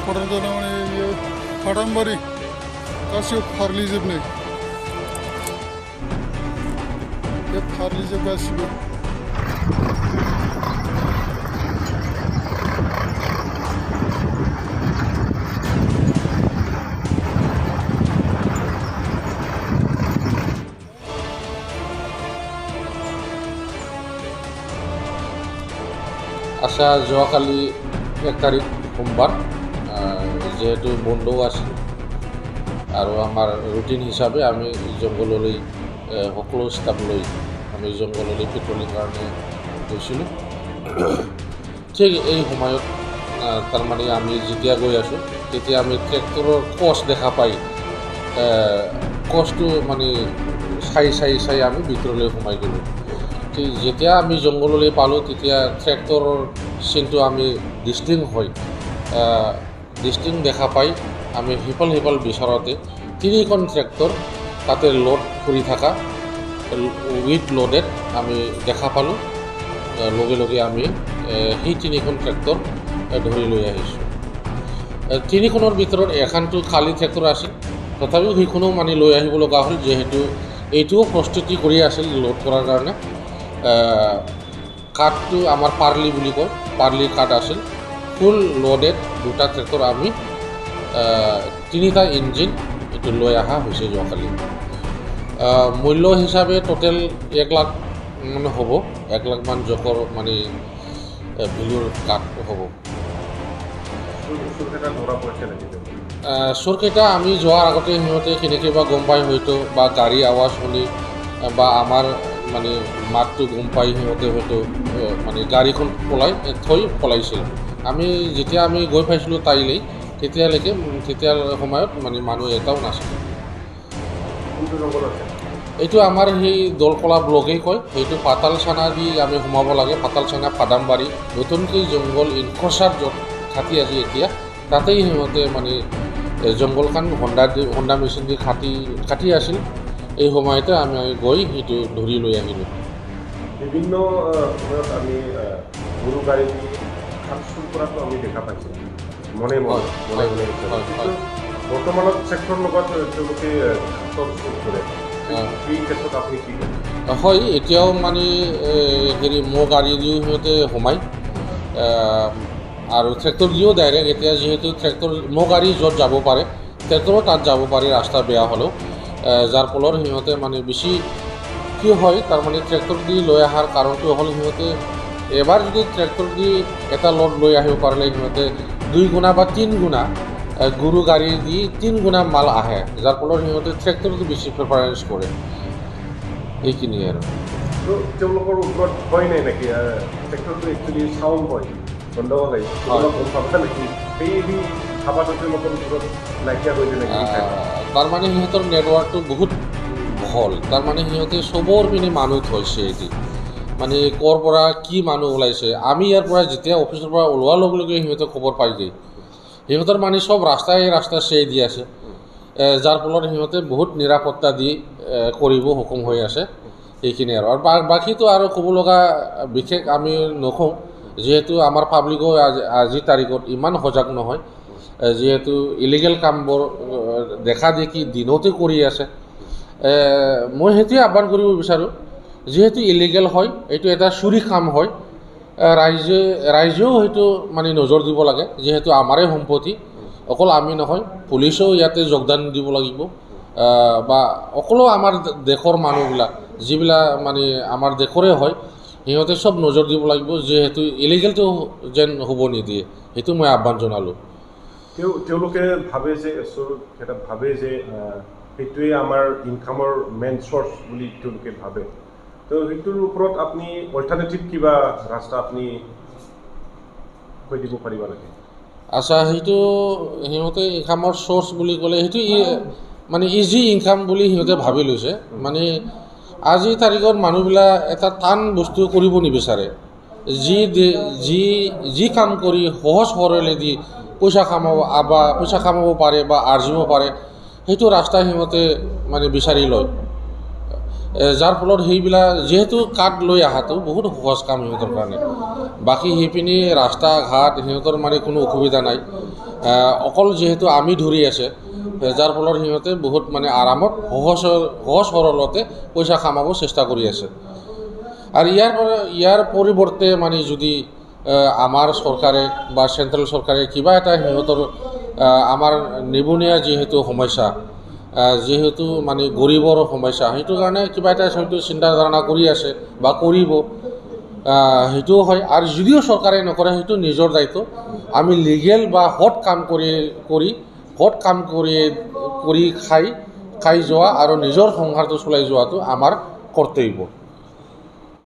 फटारजाना माने बेयो फाथामबारि गासिबो फार्लिजोबनाय बे फार्लिजोब गासिबो আশা যোৱাকালি 1 তাৰিখ সোমবাৰ যেহেতু বন্ধও আছিল আৰু আমাৰ ৰুটিন হিচাপে আমি জংঘললৈ সকলো ষ্টাফ লৈ আমি জংঘললৈ পেট্ৰলিং কাৰণে গৈছিলোঁ ঠিক এই সময়ত তাৰমানে আমি যেতিয়া গৈ আছোঁ তেতিয়া আমি ট্ৰেক্টৰৰ কচ দেখা পাই কচটো মানে চাই আমি ভিতৰলৈ সোমাই গ'লোঁ যেতিয়া আমি জংঘললৈ পালোঁ তেতিয়া ট্ৰেক্টৰৰ চিনটো আমি ডিষ্টিং দেখা পাই আমি সিফাল বিচাৰতে 3খন ট্ৰেক্টৰ তাতে লোড কৰি থকা উইথ লোডেড আমি দেখা পালোঁ লগে আমি সেই 3খন ট্ৰেক্টৰ ধৰি লৈ আহিছোঁ 3খনৰ ভিতৰত এখনটো খালী ট্ৰেক্টৰ আছিল তথাপিও সেইখনো মানে লৈ আহিব লগা হ'ল যিহেতু এইটোও প্ৰস্তুতি কৰি আছিল লোড কৰাৰ কাৰণে কাঠটো আমাৰ পাৰ্লি বুলি কয় পাৰ্লি কাঠ আছিল ফুল লোডেড 2টা ট্ৰেক্টৰ আমি 3টা ইঞ্জিন এইটো লৈ অহা হৈছে যোৱাকালি মূল্য হিচাপে টোটেল 1 লাখ মানে হ'ব 1 লাখ মান জকৰ মানে ভেলুৰ কাঠ হ'ব চোৰকেইটা আমি যোৱাৰ আগতে সিহঁতে কেনেকৈ বা গম পাই হয়তো বা গাড়ী আৱাজ শুনি বা আমাৰ মানে মাতটো গম পাই সিহঁতে হয়তো মানে গাড়ীখন পলাইছিল আমি যেতিয়া আমি গৈ পাইছিলোঁ তাইলৈ তেতিয়া সময়ত মানে মানুহ এটাও নাছিল এইটো আমাৰ সেই দলকলা ব্লকেই কয় সেইটো পাতালচানা দি আমি সোমাব লাগে পাতালচানা ফাদামবাৰী নতুনকৈ জংঘল ইনক্ৰচাৰ য'ত খাটি আছে এতিয়া তাতেই সিহঁতে মানে জংঘলখন হণ্ডা মেচিন দি কাটি আছিল এই সময়তে আমি গৈ সেইটো ধৰি লৈ আহিলোঁ বিভিন্ন সময়ত আমি গৰু গাড়ী খাপ চুৰ কৰাটো আমি দেখা পাইছোঁ মনে বৰ্তমানত চেক্টৰৰ লগত তেওঁলোকে খাপ চুৰ কৰে এই ক্ষেত্ৰত আপুনি কি হয় এতিয়াও মানে হেৰি মো গাড়ী দিও সিহঁতে সোমায় আৰু ট্ৰেক্টৰ দিও ডাইৰেক্ট এতিয়া যিহেতু ট্ৰেক্টৰ মো গাড়ী য'ত যাব পাৰে ট্ৰেক্টৰো তাত যাব পাৰে ৰাস্তা বেয়া হ'লেও যাৰ ফলত সিহঁতে মানে বেছি কি হয় তাৰমানে ট্ৰেক্টৰ দি লৈ অহাৰ কাৰণটো হ'ল সিহঁতে এবাৰ যদি ট্ৰেক্টৰ দি এটা লোড লৈ আহিব পাৰিলে সিহঁতে 2 গুণা বা 3 গুণা গৰু গাড়ী দি 3 গুণা মাল আহে যাৰ ফলত সিহঁতে ট্ৰেক্টৰটো বেছি প্ৰিফাৰেঞ্চ কৰে এইখিনিয়ে আৰু তেওঁলোকৰ ওপৰত ভয় নাই নেকি ট্ৰেক্টৰটো একচুৱেলি চাউণ্ড হয় গণ্ডগোল হয় নেকি সেই খাবাটো তেওঁলোকৰ ওপৰত নাইকিয়া হৈ যায় নেকি তাৰমানে সিহঁতৰ নেটৱৰ্কটো বহুত ভাল তাৰমানে সিহঁতে চবৰ পিনে মানুহ থৈছে এটি মানে ক'ৰ পৰা কি মানুহ ওলাইছে আমি ইয়াৰ পৰা যেতিয়া অফিচৰ পৰা ওলোৱাৰ লগে লগে সিহঁতে খবৰ পাই যায় সিহঁতৰ মানে চব ৰাস্তাই চেই দি আছে যাৰ ফলত সিহঁতে বহুত নিৰাপত্তা দি কৰিব সক্ষম হৈ আছে এইখিনি আৰু বাকীটো আৰু ক'ব লগা বিশেষ আমি নকওঁ যিহেতু আমাৰ পাব্লিকো আজিৰ তাৰিখত ইমান সজাগ নহয় যিহেতু ইলিগেল কামবোৰ দেখা দেখি দিনতে কৰি আছে মই সেইটোৱে আহ্বান কৰিব বিচাৰোঁ যিহেতু ইলিগেল হয় এইটো এটা চুৰি কাম হয় ৰাইজেও হয়তো মানে নজৰ দিব লাগে যিহেতু আমাৰে সম্পত্তি অকল আমি নহয় পুলিচেও ইয়াতে যোগদান দিব লাগিব বা অকলো আমাৰ দেশৰ মানুহবিলাক যিবিলাক মানে আমাৰ দেশৰে হয় সিহঁতে চব নজৰ দিব লাগিব যিহেতু ইলিগেলটো যেন হ'ব নিদিয়ে সেইটো মই আহ্বান জনালোঁ তেওঁলোকে ভাবে যে সেইটোৱে আমাৰ ইনকামৰ মেইন চ'ৰ্চ বুলি তেওঁলোকে ভাবে তো সেইটোৰ ওপৰত আপুনি অল্টাৰনেটিভ কিবা ৰাস্তা আপুনি কৈ দিব পাৰিব নেকি আচ্ছা সেইটো সিহঁতে ইনকামৰ চ'ৰ্চ বুলি ক'লে সেইটো মানে ইজি ইনকাম বুলি সিহঁতে ভাবি লৈছে মানে আজিৰ তাৰিখত মানুহবিলাক এটা টান বস্তু কৰিব নিবিচাৰে যি কাম কৰি সহজ সৰলেদি পইচা কামাব পাৰে বা আৰ্জিব পাৰে সেইটো ৰাস্তা সিহঁতে মানে বিচাৰি লয় যাৰ ফলত সেইবিলাক যিহেতু কাৰ্ড লৈ অহাটো বহুত সহজ কাম সিহঁতৰ কাৰণে বাকী সেইপিনি ৰাস্তা ঘাট সিহঁতৰ মানে কোনো অসুবিধা নাই অকল যিহেতু আমি ধৰি আছে যাৰ ফলত সিহঁতে বহুত মানে আৰামত সহজ সৰলতে পইচা কামাব চেষ্টা কৰি আছে আৰু ইয়াৰ পৰিৱৰ্তে মানে যদি আমাৰ চৰকাৰে বা চেণ্ট্ৰেল চৰকাৰে কিবা এটা সিহঁতৰ আমাৰ নিবনুৱা যিহেতু সমস্যা যেহেতু মানে গৰীবৰ সমস্যা সেইটো কাৰণে কিবা এটা হয়তো চিন্তা ধাৰণা কৰি আছে বা কৰিব সেইটোও হয় আৰু যদিও চৰকাৰে নকৰে সেইটো নিজৰ দায়িত্ব আমি লিগেল বা হট কাম কৰি খাই যোৱা আৰু নিজৰ সংসাৰটো চলাই যোৱাটো আমাৰ কৰ্তব্য